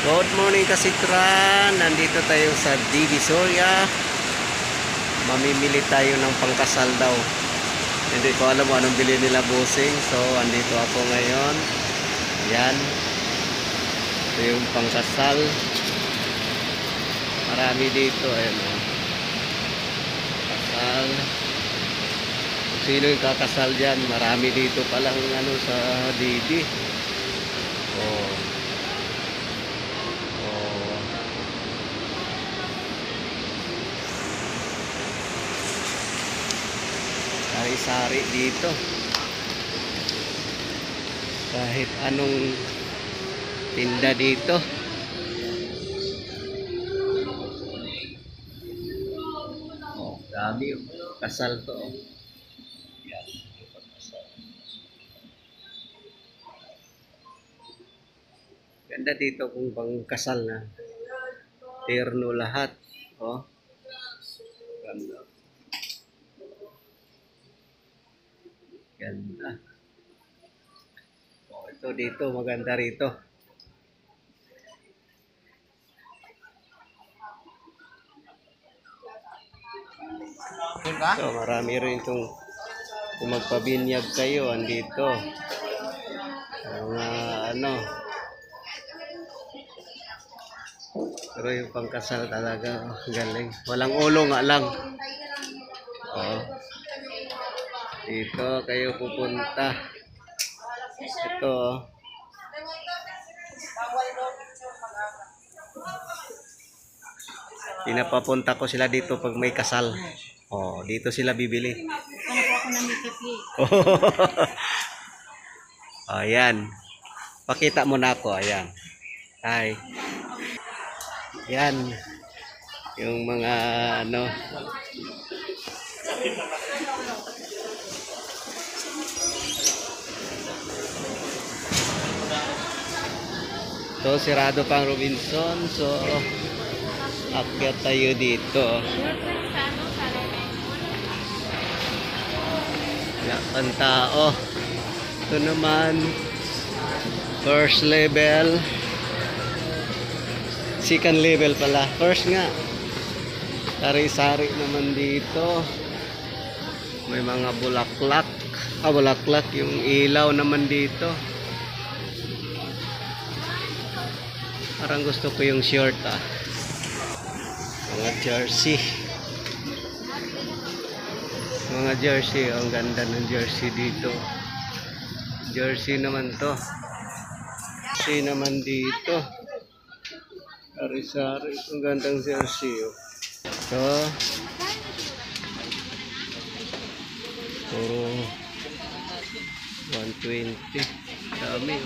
Good morning Kasitran. Nandito tayo sa Divisoria. Mamimili tayo ng pangkasal daw. Hindi ko alam anong bili nila busing. So andito ako ngayon. Yan. Ito yung pangkasal. Marami dito. Ayan o. Kasal. Kung sino yung kakasal dyan? Marami dito palang ano sa Divi. Oh. Sari-sari dito. Kahit anong tinda dito. Oh, dami yung kasal to. Yan. Ganda dito kung pang kasal na. Terno lahat. Oh. Ganda. Ganda. Oh, ito dito maganda rito. So, marami rin itong kung magpabinyag kayo andito. Mga ano. Pero yung pangkasal talaga galing. Walang ulo nga lang. Oh. Dito kayo pupunta. Ito. Pinapapunta ko sila dito pag may kasal. Oh, dito sila bibili. Ano po ako ng makeup Oh, ayan. Pakita mo na ako. Ayan. Hi. Yan. Yung mga ano. So, sirado pang Robinson. So, akyat tayo dito. Wala pang tao. Ito naman, first level. Second level pala. First nga. Sari-sari naman dito. May mga bulaklak. Bulaklak. Yung ilaw naman dito. Parang gusto ko yung short Mga jersey. Mga jersey. Ang ganda ng jersey dito. Jersey naman to. Jersey naman dito. Sari-sari. Ang gandang jersey. So, puro 120. Dami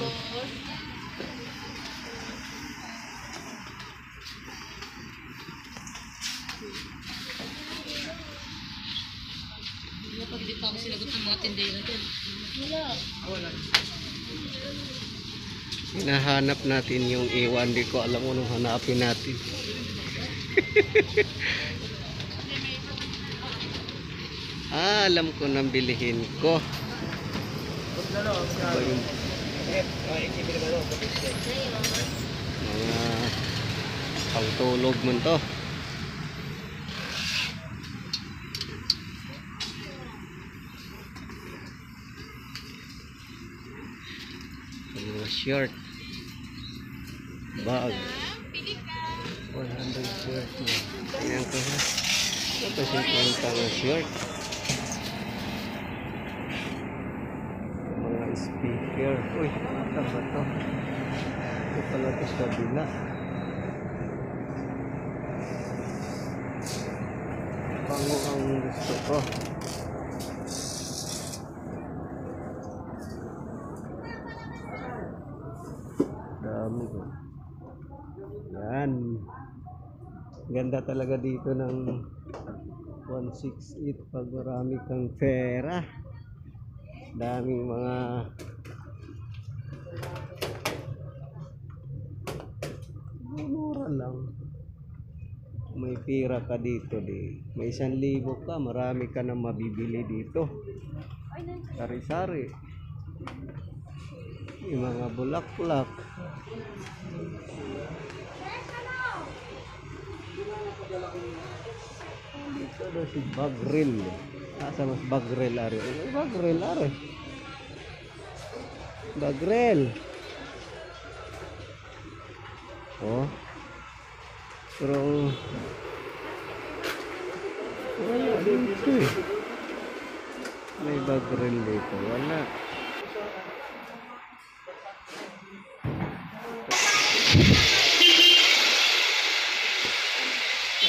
Pag di pa ako sinagot ng mga tindera dyan. Wala. Hinahanap natin yung iwan. Di ko alam anong hanapin natin. Alam ko nang bilihin ko. Aba yung mga pangtulog mo to. Mga shirt, bag, 100 shirt na. Ayan ko ha. Ito 50 na shirt. Mga speaker. Uy, mata ba to? Ito pala ito sa kabila. Pango ang gusto ko. Dami ko. Yan. Ganda talaga dito ng 168 pag marami kang pera. Daming mga mura lang. May pira ka dito may 1,000 ka, marami ka na mabibili dito. Sari-sari. Yung mga bulaklak. Dito daw si Bagril. Asa mas Bagril are? Bagril are. Bagril. Oh. Pero wala dito eh. May Bagril dito. Wala.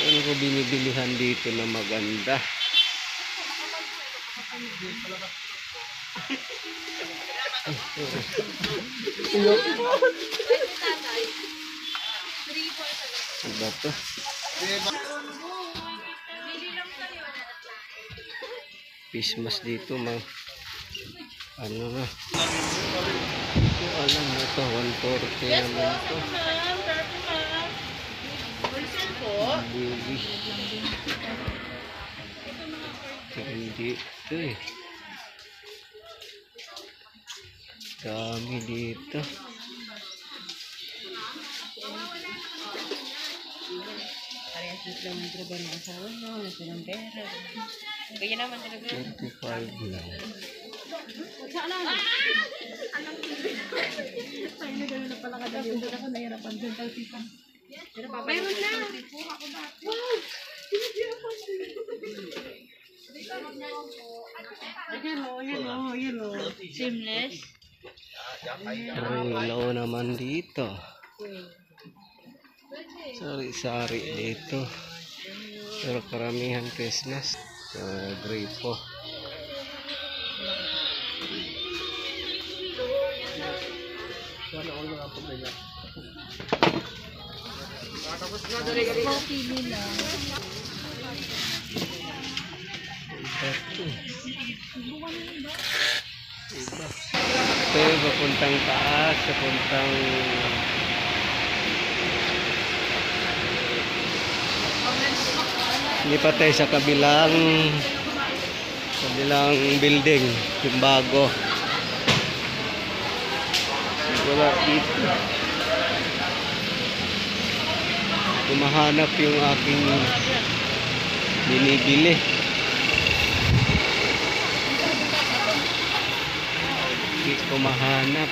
Ano ko binibilihan dito na maganda? Ano to? Christmas dito mga ano na? Alam mo ito, 140 naman ito. Buwis. Hindi ito eh. Dami dito. Parehas sila ng trabaho ng asawa mo, wala silang pera. Kaya naman talaga. 35 lang. Ay, na gano'n na pala kadali. Doon ako nahirapan doon. Mayroon na! Wow! Ayan o. Seamless. Ang ilaw naman dito. Sari-sari dito. Pero karamihan Christmas. Gripo. Sana all mga pagkaya. Coffee nila. Ito yung papuntang taas, papuntang hindi pa tayo sa kabilang building, yung bago. Wala dito. Kumahanap yung aking binibili. Hindi ko mahanap.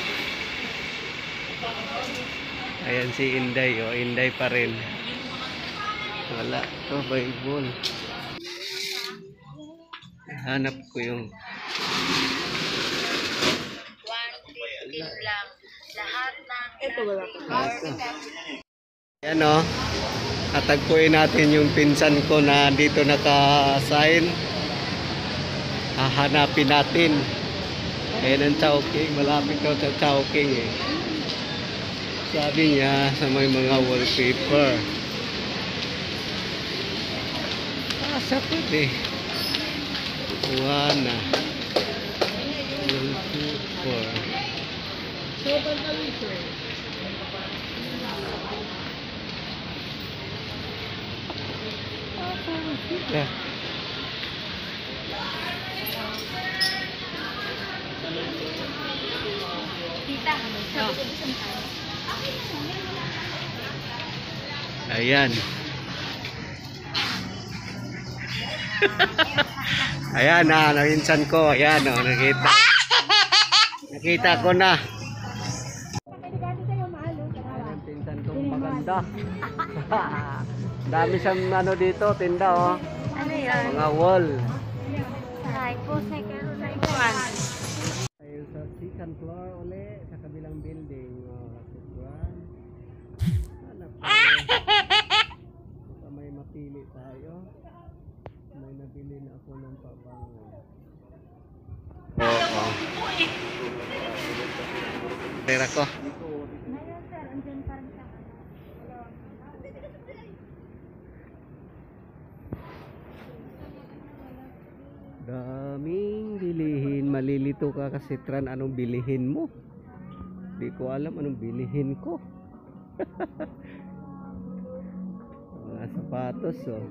Ayan si Inday, oh, Inday pa rin. Wala to, Bible. Hanap ko yung lang. Lahat ng... Ito wala pa. Ayan o. Natagpuin natin yung pinsan ko na dito naka-sign. Hahanapin natin. Ayan ang Chowking. Malapit daw sa Chowking eh. Sabi niya sa may mga wallpaper. Sapit eh. Kuha na. Wallpaper. Yeah. Ayan. Ayan na, nakinsan ko. Ayan o, nakita. Nakita ko na. Ayan ang pinsan kong maganda. Dami siyang ano dito, tinda o. Ano yan? Mga wall. Ay, po, second na ikuan. Tayo sa second floor uli, sa kabilang building. Hanap tayo. Baka may mapili tayo. May nabili na ako ng pabango. Oo. Pera ko. Ngayon, sir, andyan pa rin siya. Daming bilihin. Malilito ka kasi Tran, anong bilihin mo? Di ko alam anong bilihin ko. Mga sapatos oh.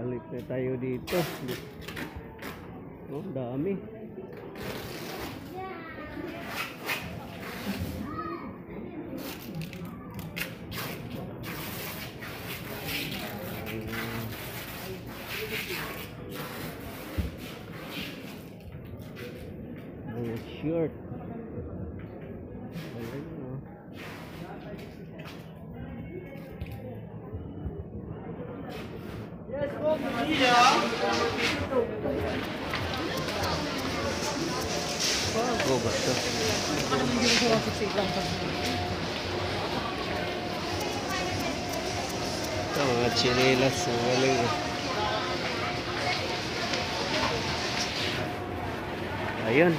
Balik na tayo dito. Oh, dami. Mga shirt. Ayun, oh. Bago ba ito? Ito, mga chinelas. Ang galing eh. Ayun.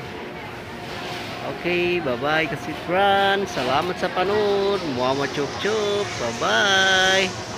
Okay, bye-bye kasi Fran. Salamat sa panood. Muama chup chup. Bye-bye.